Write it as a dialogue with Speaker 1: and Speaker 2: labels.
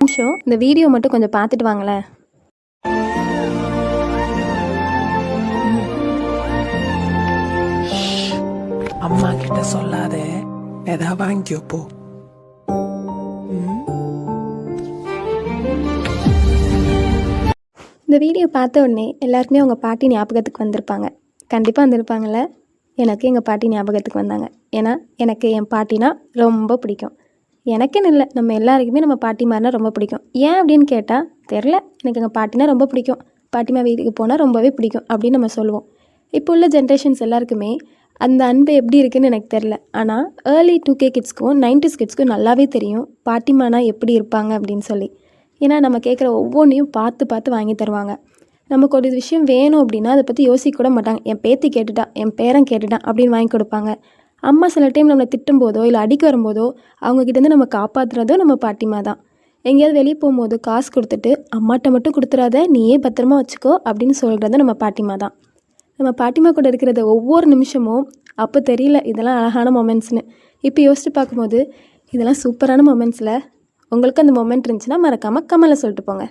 Speaker 1: நிமிஷம் இந்த வீடியோ மட்டும் கொஞ்சம் பார்த்துட்டு வாங்களேன்.
Speaker 2: அம்மா கிட்ட சொல்லாத, எதா வாங்கிக்கோ போ.
Speaker 1: இந்த வீடியோ பார்த்த உடனே எல்லாருக்குமே அவங்க பாட்டி ஞாபகத்துக்கு வந்திருப்பாங்க. கண்டிப்பாக வந்திருப்பாங்கள்ல. எனக்கு எங்கள் பாட்டி ஞாபகத்துக்கு வந்தாங்க. ஏன்னா எனக்கு என் பாட்டினா ரொம்ப பிடிக்கும். எனக்குன்னு இல்லை, நம்ம எல்லாருக்குமே நம்ம பாட்டிமாரினா ரொம்ப பிடிக்கும். ஏன் அப்படின்னு கேட்டால் தெரில, எனக்கு எங்கள் பாட்டினா ரொம்ப பிடிக்கும், பாட்டிமா வீட்டுக்கு போனால் ரொம்பவே பிடிக்கும் அப்படின்னு நம்ம சொல்லுவோம். இப்போ உள்ள ஜென்ரேஷன்ஸ் எல்லாருக்குமே அந்த அன்பு எப்படி இருக்குதுன்னு எனக்கு தெரில. ஆனால் ஏர்லி 2K கிட்ஸ்க்கும் 90s கிட்ஸ்க்கும் நல்லாவே தெரியும் பாட்டிமானா எப்படி இருப்பாங்க அப்படின்னு சொல்லி. ஏன்னா நம்ம கேட்குற ஒவ்வொன்றையும் பார்த்து பார்த்து வாங்கி தருவாங்க. நமக்கு ஒரு விஷயம் வேணும் அப்படின்னா அதை பற்றி யோசிக்க கூட மாட்டாங்க. என் பேத்தி கேட்டுட்டா, என் பேரன் கேட்டுட்டான் அப்படின்னு வாங்கி கொடுப்பாங்க. அம்மா சில டைம் நம்மளை திட்டும் போதோ இல்லை அடிக்க வரும்போதோ அவங்கக்கிட்டேருந்து நம்ம காப்பாற்றுறதோ நம்ம பாட்டிமா தான். எங்கேயாவது வெளியே போகும்போது காசு கொடுத்துட்டு அம்மாட்ட மட்டும் கொடுத்துறாத, நீயே பத்திரமா வச்சுக்கோ அப்படின்னு சொல்கிறது நம்ம பாட்டிமா தான். நம்ம பாட்டிமா கூட இருக்கிறத ஒவ்வொரு நிமிஷமும் அப்போ தெரியல இதெல்லாம் அழகான மொமெண்ட்ஸ்னு. இப்போ யோசிச்சு பார்க்கும்போது இதெல்லாம் சூப்பரான மொமெண்ட்ஸில். உங்களுக்கு அந்த மொமெண்ட் இருந்துச்சுன்னா மறக்காமல் கமெண்ட்டில் சொல்லிட்டு போங்க.